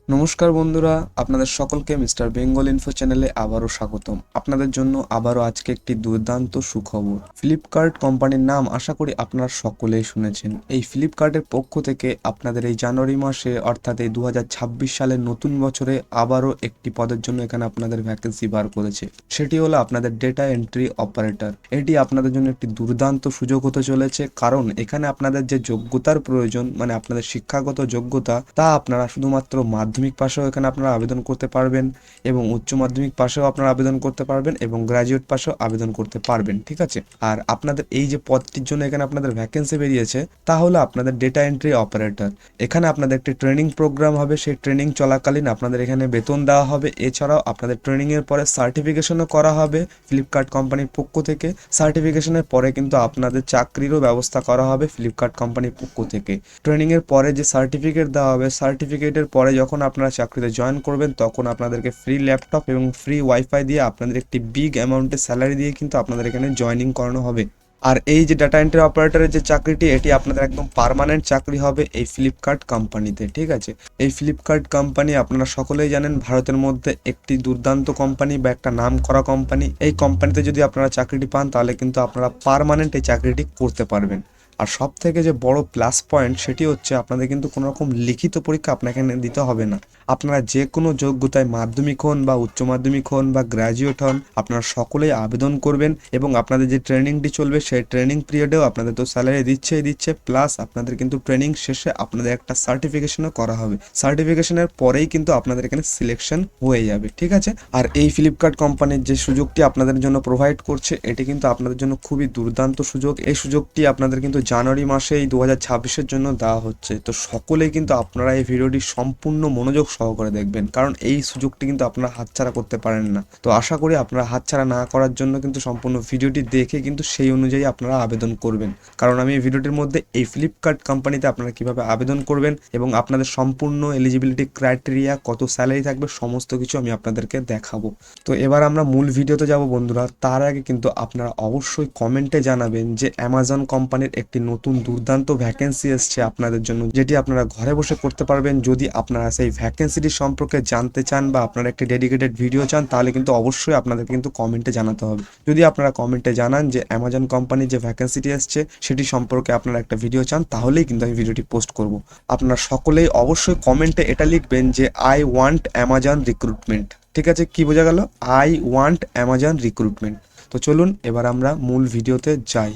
নমস্কার বন্ধুরা, আপনাদের সকলকে মিস্টার বেঙ্গল ইনফো চ্যানেলে আবারও স্বাগতম। আপনাদের জন্য আবারও আজকে একটি দুর্দান্ত সুখবর। ফ্লিপকার্ট কোম্পানির নাম আশা করি আপনারা সকলেই শুনেছেন। এই ফ্লিপকার্টের পক্ষ থেকে আপনাদের এই জানুয়ারি মাসে অর্থাৎ এই 2026 সালের নতুন বছরে আবারও একটি পদের জন্য এখানে আপনাদের ভ্যাকেন্সি বার করেছে। সেটি হলো আপনাদের ডেটা এন্ট্রি অপারেটর। এটি আপনাদের জন্য একটি দুর্দান্ত সুযোগ হতে চলেছে, কারণ এখানে আপনাদের যে যোগ্যতার প্রয়োজন, মানে আপনাদের শিক্ষাগত যোগ্যতা, তা আপনারা শুধুমাত্র মাধ্যমিক পাশেও এখানে আপনারা আবেদন করতে পারবেন এবং উচ্চ মাধ্যমিক পাশেও আপনারা আবেদন করতে পারবেন এবং গ্র্যাজুয়েট পাশেও আবেদন করতে পারবেন। ঠিক আছে, আর আপনাদের এই যে পদটির জন্য এখানে আপনাদের ভ্যাকেন্সি বেরিয়েছে তা হলো আপনাদের ডেটা এন্ট্রি অপারেটর। এখানে আপনাদের একটি ট্রেনিং প্রোগ্রাম হবে, সেই ট্রেনিং চলাকালীন আপনাদের এখানে বেতন দেওয়া হবে। এছাড়াও আপনাদের ট্রেনিং এর পরে সার্টিফিকেশনও করা হবে ফ্লিপকার্ট কোম্পানির পক্ষ থেকে। সার্টিফিকেশনের পরে কিন্তু আপনাদের চাকরিরও ব্যবস্থা করা হবে ফ্লিপকার্ট কোম্পানির পক্ষ থেকে। ট্রেনিং এর পরে যে সার্টিফিকেট দেওয়া হবে, সার্টিফিকেটের পরে যখন আপনারা চাকরিতে জয়েন করবেন তখন আপনাদেরকে ফ্রি ল্যাপটপ এবং ফ্রি ওয়াইফাই দিয়ে আপনাদের একটি বিগ অ্যামাউন্টের স্যালারি দিয়ে কিন্তু আপনাদের এখানে জয়েনিং করানো হবে। আর এই যে ডাটা এন্ট্রি অপারেটরের যে চাকরিটি, এটি আপনাদের একদম পার্মানেন্ট চাকরি হবে এই ফ্লিপকার্ট কোম্পানিতে। ঠিক আছে, এই ফ্লিপকার্ট কোম্পানি আপনারা সকলেই জানেন ভারতের মধ্যে একটি দুর্দান্ত কোম্পানি বা একটা নাম করা কোম্পানি। এই কোম্পানিতে যদি আপনারা চাকরিটি পান তাহলে কিন্তু আপনারা পার্মানেন্ট এই চাকরিটি করতে পারবেন। আর সব থেকে যে বড় প্লাস পয়েন্ট সেটি হচ্ছে আপনাদের কিন্তু কোনো রকম লিখিত পরীক্ষা আপনাকে দিতে হবে না। আপনারা যে কোনো যোগ্যতায় মাধ্যমিক হন বা উচ্চ মাধ্যমিক হন বা গ্র্যাজুয়েট হন, আপনারা সকলেই আবেদন করবেন এবং আপনাদের যে ট্রেনিংটি চলবে সেই ট্রেনিং পিরিয়ডেও আপনাদের তো স্যালারি দিচ্ছে, প্লাস আপনাদের কিন্তু ট্রেনিং শেষে আপনাদের একটা সার্টিফিকেশনও করা হবে। সার্টিফিকেশনের পরেই কিন্তু আপনাদের এখানে সিলেকশন হয়ে যাবে। ঠিক আছে, আর এই ফ্লিপকার্ট কোম্পানির যে সুযোগটি আপনাদের জন্য প্রোভাইড করছে, এটি কিন্তু আপনাদের জন্য খুবই দুর্দান্ত সুযোগ। এই সুযোগটি আপনাদের কিন্তু জানুয়ারি মাসে এই 2026-এর জন্য দেওয়া হচ্ছে। তো সকলেই কিন্তু আপনারা এই ভিডিওটি সম্পূর্ণ মনোযোগ সহকারে দেখবেন, কারণ এই সুযোগটি কিন্তু আপনারা হাতছাড়া করতে পারেন না। তো আশা করি আপনারা হাতছাড়া না করার জন্য কিন্তু সম্পূর্ণ ভিডিওটি দেখে কিন্তু সেই অনুযায়ী আপনারা আবেদন করবেন, কারণ আমি এই ভিডিওটির মধ্যে এই ফ্লিপকার্ট কোম্পানিতে আপনারা কিভাবে আবেদন করবেন এবং আপনাদের সম্পূর্ণ এলিজিবিলিটি ক্রাইটেরিয়া, কত স্যালারি থাকবে, সমস্ত কিছু আমি আপনাদেরকে দেখাবো। তো এবার আমরা মূল ভিডিওতে যাব বন্ধুরা। তার আগে কিন্তু আপনারা অবশ্যই কমেন্টে জানাবেন যে অ্যামাজন কোম্পানির একটি নতুন দুর্দান্ত ভ্যাকেন্সি এসছে আপনাদের জন্য, যেটি আপনারা ঘরে বসে করতে পারবেন। যদি আপনারা সেই ভ্যাকেন্সিটি সম্পর্কে জানতে চান বা আপনারা একটি ডেডিকেটেড ভিডিও চান, তাহলে কিন্তু অবশ্যই আপনাদের কিন্তু কমেন্টে জানাতে হবে। যদি আপনারা কমেন্টে জানান যে অ্যামাজন কোম্পানির যে ভ্যাকেন্সিটি এসছে সেটি সম্পর্কে আপনারা একটা ভিডিও চান, তাহলেই কিন্তু আমি ভিডিওটি পোস্ট করব। আপনারা সকলেই অবশ্যই কমেন্টে এটা লিখবেন যে আই ওয়ান্ট অ্যামাজন রিক্রুটমেন্ট। ঠিক আছে, কি বোঝা গেল? I want Amazon recruitment. তো চলুন এবার আমরা মূল ভিডিওতে যাই।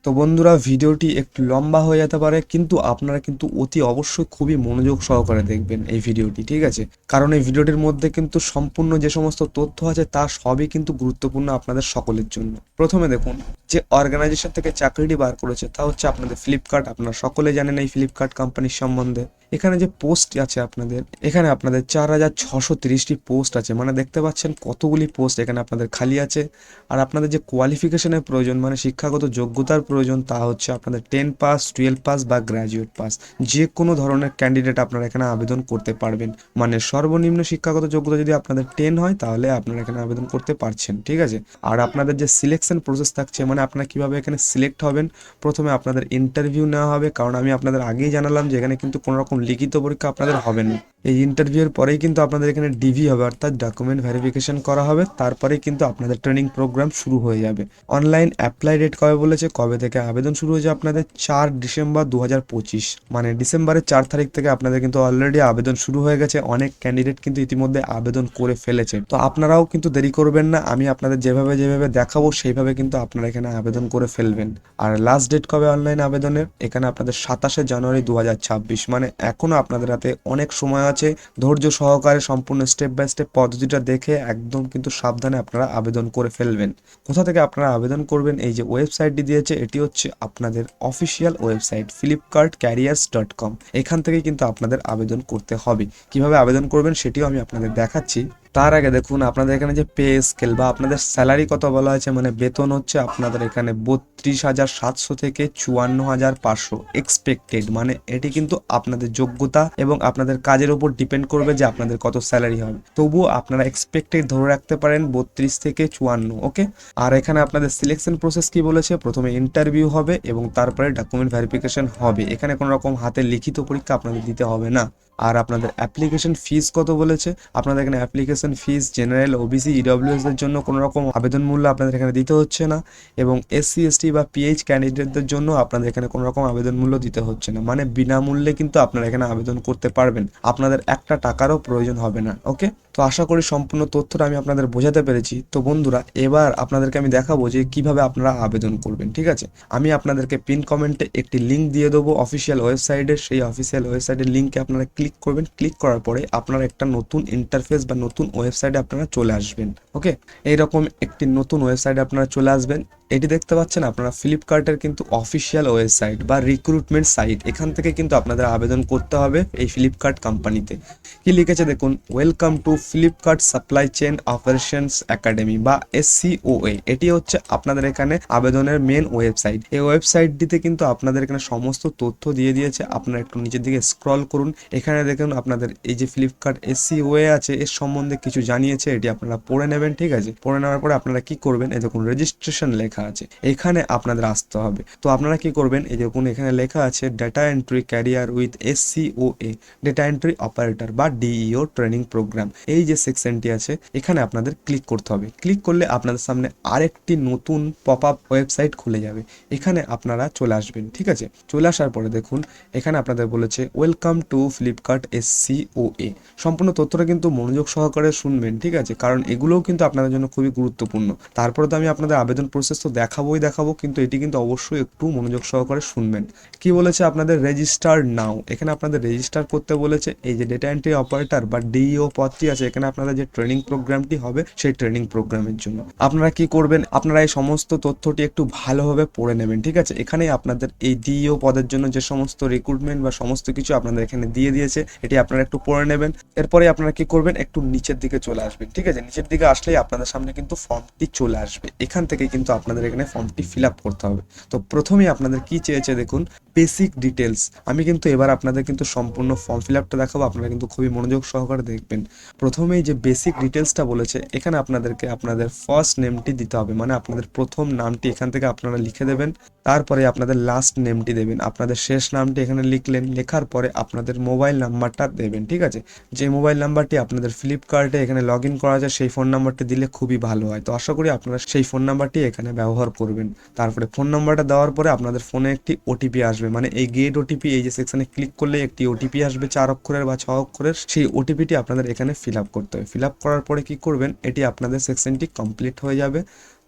তো বন্ধুরা, ভিডিওটি একটু লম্বা হয়ে যেতে পারে, কিন্তু আপনারা কিন্তু অতি অবশ্যই খুবই মনোযোগ সহকারে দেখবেন এই ভিডিওটি। ঠিক আছে, কারণ এই ভিডিওটির মধ্যে কিন্তু সম্পূর্ণ যে সমস্ত তথ্য আছে তা সবই কিন্তু গুরুত্বপূর্ণ আপনাদের সকলের জন্য। প্রথমে দেখুন, যে অর্গানাইজেশন থেকে চাকরিটি বার করেছে তা হচ্ছে আপনাদের ফ্লিপকার্ট। আপনারা সকলে জানেন এই ফ্লিপকার্ট কোম্পানির সম্বন্ধে। এখানে যে পোস্ট আছে আপনাদের, এখানে আপনাদের 4630টি পোস্ট আছে, মানে দেখতে পাচ্ছেন কতগুলি পোস্ট এখানে আপনাদের খালি আছে। আর আপনাদের যে কোয়ালিফিকেশনের প্রয়োজন, মানে শিক্ষাগত যোগ্যতার প্রয়োজন, তা হচ্ছে আপনাদের 10 পাস, 12 পাস বা গ্র্যাজুয়েট পাস। যে কোনো ধরনের ক্যান্ডিডেট আপনারা এখানে আবেদন করতে পারবেন। মানে সর্বনিম্ন শিক্ষাগত যোগ্যতা যদি আপনাদের 10 হয় তাহলে আপনারা এখানে আবেদন করতে পারছেন। ঠিক আছে, আর আপনাদের যে সিলেকশন প্রসেস থাকছে, মানে আপনারা কিভাবে এখানে সিলেক্ট হবেন, প্রথমে আপনাদের ইন্টারভিউ নেওয়া হবে। কারণ আমি আপনাদের আগেই জানালাম যে এখানে কিন্তু কোনো রকম লিখিত পরীক্ষা আপনাদের হবে না। এই ইন্টারভিউর পরেই কিন্তু আপনাদের এখানে ডিভি হবে, অর্থাৎ ডকুমেন্ট ভেরিফিকেশন করা হবে। তারপরেই কিন্তু আপনাদের ট্রেনিং প্রোগ্রাম শুরু হয়ে যাবে। অনলাইন অ্যাপ্লাই ডেট কবে বলেছে, কবে থেকে আবেদন শুরু হয়েছে আপনাদের? 4 ডিসেম্বর 2025, মানে ডিসেম্বরের 4 তারিখ থেকে আপনাদের কিন্তু অলরেডি আবেদন শুরু হয়ে গেছে। অনেক ক্যান্ডিডেট কিন্তু ইতিমধ্যে আবেদন করে ফেলেছে। তো আপনারাও কিন্তু দেরি করবেন না, আমি আপনাদের যেভাবে যেভাবে দেখাবো সেইভাবে কিন্তু আপনারা এখানে আবেদন করে ফেলবেন। আর লাস্ট ডেট কবে অনলাইন আবেদনের? এখানে আপনাদের 27 জানুয়ারি 2026, মানে এখনো আপনাদের হাতে অনেক সময় আছে। ধৈর্য সহকারে সম্পূর্ণ স্টেপ বাই স্টেপ পদ্ধতিটা দেখে একদম কিন্তু সাবধানে আপনারা আবেদন করে ফেলবেন। কোথা থেকে আপনারা আবেদন করবেন? এই যে ওয়েবসাইটটি দিয়েছে, এটি হচ্ছে আপনাদের অফিসিয়াল ওয়েবসাইট flipkartcareers.com। এখান থেকে কিন্তু আপনাদের আবেদন করতে হবে। কিভাবে আবেদন করবেন সেটিও আমি আপনাদের দেখাচ্ছি। তার আগে দেখুন, আপনাদের এখানে যে পে স্কেল বা আপনাদের স্যালারি কত বলা আছে, মানে বেতন হচ্ছে আপনাদের এখানে 32,700 থেকে 54,500 এক্সপেক্টেড। মানে এটি কিন্তু আপনাদের যোগ্যতা এবং আপনাদের কাজের উপর ডিপেন্ড করবে যে আপনাদের কত স্যালারি হবে। তবুও আপনারা এক্সপেক্টেড ধরে রাখতে পারেন 32 থেকে 54। ওকে, আর এখানে আপনাদের সিলেকশন প্রসেস কি বলেছে? প্রথমে ইন্টারভিউ হবে এবং তারপরে ডকুমেন্ট ভেরিফিকেশন হবে। এখানে কোনো রকম হাতে লিখিত পরীক্ষা আপনাদের দিতে হবে না। আর আপনাদের অ্যাপ্লিকেশন ফিস কত বলেছে, আপনাদের এখানে application fees general, OBC, EWS এর জন্য কোনো রকম আবেদন মূল্য আপনাদের এখানে দিতে হচ্ছে না, এবং এসসি এসটি বা পিএইচ ক্যান্ডিডেটদের জন্য আপনাদের এখানে কোনো রকম আবেদন মূল্য দিতে হচ্ছে না, মানে বিনামূল্যে কিন্তু আপনারা এখানে আবেদন করতে পারবেন, আপনাদের একটা টাকারও প্রয়োজন হবে না। ওকে, তো আশা করি সম্পূর্ণ তথ্যটা আমি আপনাদের বোঝাতে পেরেছি। তো বন্ধুরা, এবার আপনাদেরকে আমি দেখাবো যে কিভাবে আপনারা আবেদন করবেন। ঠিক আছে, আমি আপনাদেরকে পিন কমেন্টে একটি লিঙ্ক দিয়ে দেবো অফিসিয়াল ওয়েবসাইটের, সেই অফিসিয়াল ওয়েবসাইটের লিঙ্কে আপনারা ক্লিক করবেন। ক্লিক করার পরে আপনারা একটা নতুন ইন্টারফেস বা নতুন ওয়েবসাইটে আপনারা চলে আসবেন। ওকে, এইরকম একটি নতুন ওয়েবসাইটে আপনারা চলে আসবেন। এটি দেখতে পাচ্ছেন আপনারা ফ্লিপকার্টের কিন্তু অফিসিয়াল ওয়েবসাইট বা রিক্রুটমেন্ট সাইট, এখান থেকে কিন্তু আপনাদের আবেদন করতে হবে এই ফ্লিপকার্ট কোম্পানিতে। কি লিখেছে দেখুন, welcome to Flipkart supply chain operations academy বা SCOA। এটি হচ্ছে আপনাদের এখানে আবেদনের মেন ওয়েবসাইট। এই ওয়েবসাইটটিতে কিন্তু আপনাদের এখানে সমস্ত তথ্য দিয়ে দিয়েছে। আপনারা একটু নিচের দিকে স্ক্রল করুন, এখানে দেখুন আপনাদের এই যে ফ্লিপকার্ট SCOA আছে এর সম্বন্ধে কিছু জানিয়েছে, এটি আপনারা পড়ে নেবেন। ঠিক আছে, পড়ে নেওয়ার পরে আপনারা কি করবেন, এই দেখুন রেজিস্ট্রেশন লেখা আছে, এখানে আপনাদের আসতে হবে। তো আপনারা কি করবেন, এই দেখুন এখানে লেখা আছে data entry career with SCOA, data entry operator বা DEO ট্রেনিং প্রোগ্রাম, এই যে সেকশনটি আছে এখানে আপনাদের ক্লিক করতে হবে। ক্লিক করলে আপনাদের সামনে আরেকটি নতুন পপ আপ ওয়েবসাইট খুলে যাবে, এখানে আপনারা চলে আসবেন। ঠিক আছে, চলে আসার পরে দেখুন এখানে আপনাদের বলেছে ওয়েলকাম টু ফ্লিপকার্ট SCOA। সম্পূর্ণ তথ্যটা কিন্তু মনোযোগ সহকারে শুনবেন। ঠিক আছে, কারণ এগুলোও কিন্তু আপনাদের জন্য খুবই গুরুত্বপূর্ণ। তারপরে তো আমি আপনাদের আবেদন প্রসেস তো দেখাবো, কিন্তু এটি কিন্তু অবশ্যই একটু মনোযোগ সহকারে শুনবেন। কি বলেছে আপনাদের রেজিস্টার নাও, এখানে আপনাদের রেজিস্টার করতে বলেছে। এই যে ডেটা এন্ট্রি অপারেটর বা DEO পদটি আছে, এখানে আপনাদের যে ট্রেনিং প্রোগ্রামটি হবে সেই ট্রেনিং প্রোগ্রামের জন্য আপনারা কি করবেন, আপনারা এই সমস্ত তথ্যটি একটু ভালোভাবে পড়ে নেবেন। ঠিক আছে, এখানে আপনাদের এই DEO পদের জন্য যে সমস্ত রিক্রুটমেন্ট বা সমস্ত কিছু আপনাদের এখানে দিয়ে দিয়েছে, এটি আপনারা একটু পড়ে নেবেন। এরপরে আপনারা কি করবেন, একটু নিচের দিকে চলে আসবেন। ঠিক আছে, নিচের দিকে আসলেই আপনাদের সামনে কিন্তু ফর্মটি চলে আসবে, এখান থেকে কিন্তু আপনাদের এখানে ফর্মটি ফিল আপ করতে হবে। তো প্রথমেই আপনাদের কি চেয়েছে দেখুন, বেসিক ডিটেলস। আমি কিন্তু এবার আপনাদের কিন্তু সম্পূর্ণ ফর্ম ফিল আপটা দেখাবো, আপনারা কিন্তু খুবই মনোযোগ সহকারে দেখবেন। প্রথমেই যে বেসিক ডিটেলসটা বলেছে, এখানে আপনাদেরকে আপনাদের ফার্স্ট নেমটি দিতে হবে, মানে আপনাদের প্রথম নামটি এখান থেকে আপনারা লিখে দেবেন। তারপরে আপনাদের লাস্ট নেমটি দেবেন, আপনাদের শেষ নামটি এখানে লিখলেন। লেখার পরে আপনাদের মোবাইল নাম্বারটা দেবেন। ঠিক আছে, যে মোবাইল নাম্বারটি আপনাদের ফ্লিপকার্টে এখানে লগ ইন করা যায় সেই ফোন নাম্বারটি দিলে খুবই ভালো হয়। তো আশা করি আপনারা সেই ফোন নাম্বারটি এখানে ব্যবহার করবেন। তারপরে ফোন নাম্বারটা দেওয়ার পরে আপনাদের ফোনে একটি ওটিপি আসবে, মানে এই গেট ওটিপি, এই যে সেকশনে ক্লিক করলে একটি ওটিপি আসবে 4 অক্ষরের বা 6 অক্ষরের, সেই ওটিপিটি আপনাদের এখানে ফিল আপ করতে হবে। ফিল আপ করার পরে কি করবেন, এটি আপনাদের সেকশনটি কমপ্লিট হয়ে যাবে।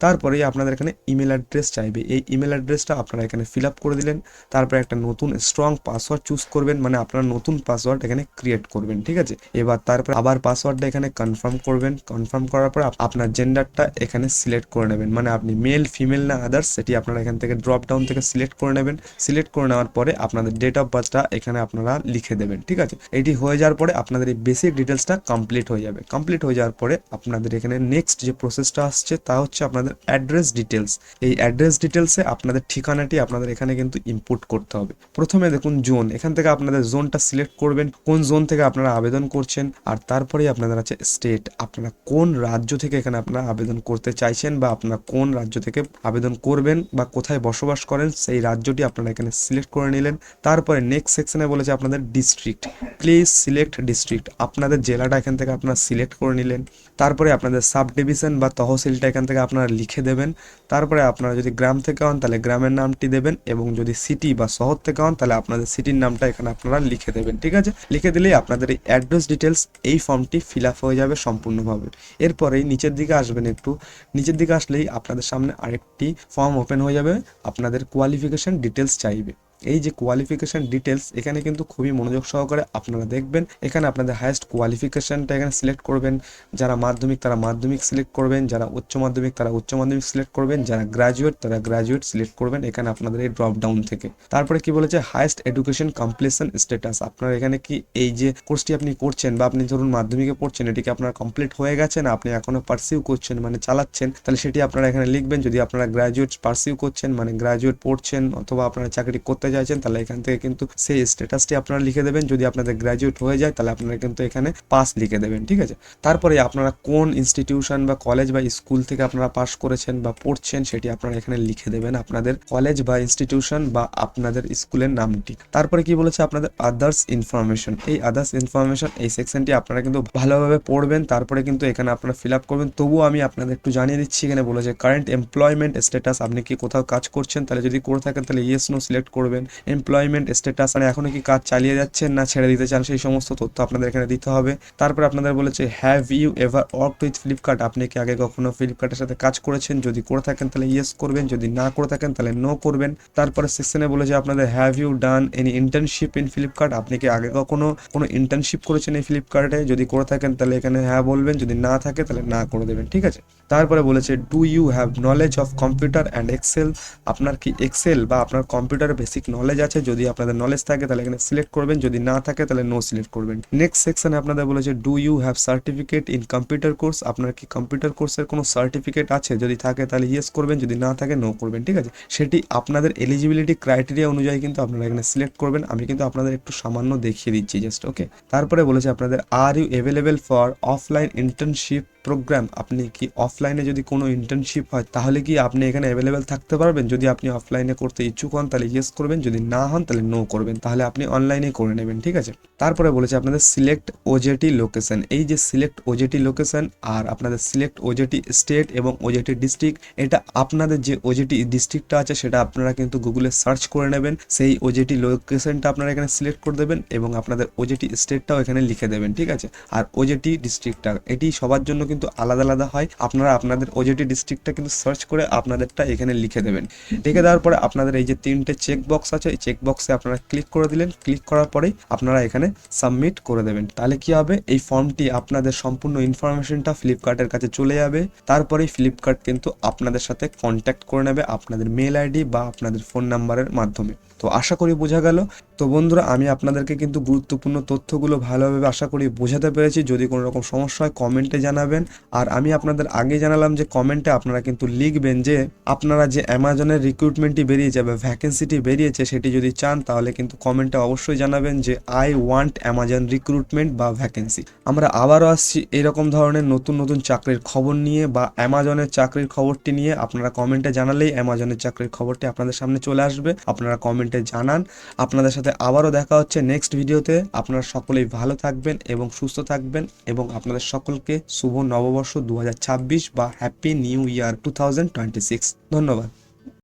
তারপরেই আপনাদের এখানে ইমেল অ্যাড্রেস চাইবে, এই ইমেল অ্যাড্রেসটা আপনারা এখানে ফিল আপ করে দিলেন। তারপরে একটা নতুন স্ট্রং পাসওয়ার্ড চুজ করবেন, মানে আপনারা নতুন পাসওয়ার্ড এখানে ক্রিয়েট করবেন। ঠিক আছে, এবার তারপরে আবার পাসওয়ার্ডটা এখানে কনফার্ম করবেন। কনফার্ম করার পর আপনার জেন্ডারটা এখানে সিলেক্ট করে নেবেন, মানে আপনি মেল, ফিমেল না আদার্স, সেটি আপনারা এখান থেকে ড্রপ ডাউন থেকে সিলেক্ট করে নেবেন। সিলেক্ট করে নেওয়ার পরে আপনাদের ডেট অফ বার্থটা এখানে আপনারা লিখে দেবেন। ঠিক আছে, এটি হয়ে যাওয়ার পরে আপনাদের এই বেসিক ডিটেলসটা কমপ্লিট হয়ে যাবে। কমপ্লিট হয়ে যাওয়ার পরে আপনাদের এখানে নেক্সট যে প্রসেসটা আসছে তা হচ্ছে আপনাদের অ্যাড্রেস ডিটেলস। এই অ্যাড্রেস ডিটেলসে আপনাদের ঠিকানাটি আপনাদের এখানে কিন্তু ইনপুট করতে হবে। প্রথমে দেখুন জোন, এখান থেকে আপনাদের জোনটা সিলেক্ট করবেন, কোন জোন থেকে আপনারা আবেদন করছেন। আর তারপরেই আপনাদের আছে স্টেট, আপনারা কোন রাজ্য থেকে এখানে আপনারা আবেদন করতে চাইছেন বা আপনারা কোন রাজ্য থেকে আবেদন করবেন বা কোথায় বসবাস করেন সেই রাজ্যটি আপনারা এখানে সিলেক্ট করে নিলেন। তারপরে নেক্সট সেকশনে বলেছে আপনাদের ডিস্ট্রিক্ট, প্লিজ সিলেক্ট ডিস্ট্রিক্ট, আপনাদের জেলাটা এখান থেকে আপনারা সিলেক্ট করে নিলেন। তারপরে আপনাদের সাব ডিভিশন বা তহসিলটা এখান থেকে আপনারা লিখে দেবেন। তারপরে আপনারা যদি গ্রাম থেকে হন তাহলে গ্রামের নামটি দেবেন, এবং যদি সিটি বা শহর থেকে হন তাহলে আপনাদের সিটির নামটা এখানে আপনারা লিখে দেবেন। ঠিক আছে, লিখে দিলেই আপনাদের এই অ্যাড্রেস ডিটেলস এই ফর্মটি ফিল আপ হয়ে যাবে সম্পূর্ণভাবে। এরপরেই নিচের দিকে আসবেন, একটু নিচের দিকে আসলেই আপনাদের সামনে আরেকটি ফর্ম ওপেন হয়ে যাবে, আপনাদের কোয়ালিফিকেশন ডিটেলস চাইবে। এই যে কোয়ালিফিকেশন ডিটেলস, এখানে কিন্তু খুবই মনোযোগ সহকারে আপনারা দেখবেন। এখানে আপনাদের হাইয়েস্ট কোয়ালিফিকেশনটা এখানে সিলেক্ট করবেন, যারা মাধ্যমিক তারা মাধ্যমিক সিলেক্ট করবেন, যারা উচ্চ মাধ্যমিক তারা উচ্চ মাধ্যমিক সিলেক্ট করবেন, যারা গ্রাজুয়েট তারা গ্রাজুয়েট সিলেক্ট করবেন এখানে আপনাদের এই ড্রপ ডাউন থেকে। তারপরে কি বলেছে, হাইয়েস্ট এডুকেশন কমপ্লিশন স্ট্যাটাস, আপনার এখানে কি এই যে কোর্সটি আপনি করছেন বা আপনি ধরুন মাধ্যমিকে পড়ছেন, এটিকে আপনার কমপ্লিট হয়ে গেছে না আপনি এখনো পারসিউ করছেন মানে চালাচ্ছেন, তাহলে সেটি আপনারা এখানে লিখবেন। যদি আপনারা গ্রাজুয়েট পারসিউ করছেন মানে গ্রাজুয়েট পড়ছেন অথবা আপনারা চাকরি করতে চাইছেন তাহলে এখান থেকে কিন্তু সেই স্ট্যাটাসটি আপনারা লিখে দেবেন। যদি আপনাদের গ্র্যাজুয়েট হয়ে যায় তাহলে আপনারা কিন্তু এখানে পাস লিখে দেবেন, ঠিক আছে। তারপরে আপনারা কোন ইনস্টিটিউশন বা কলেজ বা স্কুল থেকে আপনারা পাস করেছেন বা পড়ছেন সেটি আপনারা এখানে লিখে দেবেন, আপনাদের কলেজ বা ইনস্টিটিউশন বা আপনাদের স্কুলের নামটি। তারপরে কি বলেছে আপনাদের আদার্স ইনফরমেশন, এই আদার্স ইনফরমেশন এই সেকশনটি আপনারা কিন্তু ভালোভাবে পড়বেন। তারপরে কিন্তু এখানে আপনারা ফিল আপ করবেন। তবুও আমি আপনাদের একটু জানিয়ে দিচ্ছি, এখানে বলেছে কারেন্ট এমপ্লয়মেন্ট স্ট্যাটাস, আপনি কি কোথাও কাজ করছেন, তাহলে যদি করে থাকেন তাহলে ইয়েস নো সিলেক্ট করবেন। এমপ্লয়মেন্ট স্ট্যাটাস মানে এখনো কি কাজ চালিয়ে যাচ্ছেন না ছেড়ে দিতে চান, সেই সমস্ত তথ্য আপনাদের এখানে দিতে হবে। তারপরে আপনাদের বলেছে have you ever worked with Flipkart, আপনি কি আগে কখনো ফ্লিপকার্টের সাথে কাজ করেছেন, যদি করে থাকেন তাহলে ইয়েস করবেন, যদি না করে থাকেন তাহলে নো করবেন। তারপরে সেকশনে বলেছে আপনাদের have you done any internship in Flipkart, আপনি কি আগে কখনো কোনো ইন্টার্নশিপ করেছেন এই ফ্লিপকার্টে, যদি করে থাকেন তাহলে এখানে হ্যাঁ বলবেন, যদি না থাকে তাহলে না করে দেবেন, ঠিক আছে। তারপরে বলেছে do you have knowledge of computer and Excel, আপনার কি এক্সেল বা আপনার কম্পিউটারের বেসিক নলেজ আছে, যদি আপনাদের নলেজ থাকে তাহলে এখানে সিলেক্ট করবেন, যদি না থাকে তাহলে নো সিলেক্ট করবেন। নেক্সট সেকশনে আপনাদের বলেছে do you have certificate in computer course, আপনার কি কম্পিউটার কোর্সের কোনো সার্টিফিকেট আছে, যদি থাকে তাহলে ইয়েস করবেন, যদি না থাকে নো করবেন, ঠিক আছে। সেটি আপনাদের এলিজিবিলিটি ক্রাইটেরিয়া অনুযায়ী কিন্তু আপনারা এখানে সিলেক্ট করবেন। আমি কিন্তু আপনাদের একটু সামান্য দেখিয়ে দিচ্ছি জাস্ট, ওকে। তারপরে বলেছে আপনাদের are you available for offline internship programme, আপনি কি অফলাইনে যদি কোনো ইন্টার্নশিপ হয় তাহলে কি আপনি এখানে অ্যাভেলেবেল থাকতে পারবেন, যদি আপনি অফলাইনে করতে ইচ্ছুক হন তাহলে ইয়েস করবেন, যদি না হন তাহলে নো করবেন, তাহলে আপনি অনলাইনে করে নেবেন, ঠিক আছে। তারপরে বলেছে আপনাদের সিলেক্ট ওজেটি লোকেশন, এই যে সিলেক্ট ওজেটি লোকেশন আর আপনাদের সিলেক্ট ওজেটি স্টেট এবং ওজেটি ডিস্ট্রিক্ট, এটা আপনাদের যে ওজেটি ডিস্ট্রিক্টটা আছে সেটা আপনারা কিন্তু গুগলে সার্চ করে নেবেন, সেই ওজেটি লোকেশনটা আপনারা এখানে সিলেক্ট করে দেবেন এবং আপনাদের ওজেটি স্টেটটাও এখানে লিখে দেবেন, ঠিক আছে। আর ওজেটি ডিস্ট্রিক্টটা এটি সবার জন্য কিন্তু আলাদা আলাদা হয়, আপনারা আপনাদের ওজেটি ডিস্ট্রিক্টটা কিন্তু সার্চ করে আপনাদেরটা এখানে লিখে দেবেন। লিখে দেওয়ার পরে আপনাদের এই যে 3টে চেক বক্স আছে, এই চেক বক্সে আপনারা ক্লিক করে দিলেন, ক্লিক করার পরেই আপনারা এখানে সাবমিট করে দেবেন। তাহলে কি হবে, এই ফর্মটি আপনাদের সম্পূর্ণ ইনফরমেশনটা ফ্লিপকার্টের কাছে চলে যাবে। তারপরেই ফ্লিপকার্ট কিন্তু আপনাদের সাথে কন্ট্যাক্ট করে নেবে আপনাদের মেল আইডি বা আপনাদের ফোন নাম্বারের মাধ্যমে। তো আশা করি বোঝা গেল। তো বন্ধুরা, আমি আপনাদেরকে কিন্তু গুরুত্বপূর্ণ তথ্যগুলো ভালোভাবে আশা করি বোঝাতে পেরেছি। যদি কোনো রকম সমস্যা হয় কমেন্টে জানাবেন। আর আমি আপনাদের আগে জানালাম যে কমেন্টে আপনারা কিন্তু লিখবেন যে আপনারা যে অ্যামাজনের রিক্রুটমেন্টটি বেরিয়েছে বা ভ্যাকেন্সিটি বেরিয়েছে সেটি যদি চান তাহলে কিন্তু কমেন্টে অবশ্যই জানাবেন যে আই ওয়ান্ট অ্যামাজন রিক্রুটমেন্ট বা ভ্যাকেন্সি। আমরা আবারও আসছি এরকম ধরনের নতুন নতুন চাকরির খবর নিয়ে বা অ্যামাজনের চাকরির খবরটি নিয়ে। আপনারা কমেন্টে জানালেই অ্যামাজনের চাকরির খবরটি আপনাদের সামনে চলে আসবে। আপনারা কমেন্টে জানান। আপনাদের সাথে আবারও দেখা হচ্ছে নেক্সট ভিডিওতে। আপনারা সকলেই ভালো থাকবেন এবং সুস্থ থাকবেন এবং আপনাদের সকলকে শুভ নববর্ষ 2026 বা হ্যাপি নিউ ইয়ার 2026। ধন্যবাদ।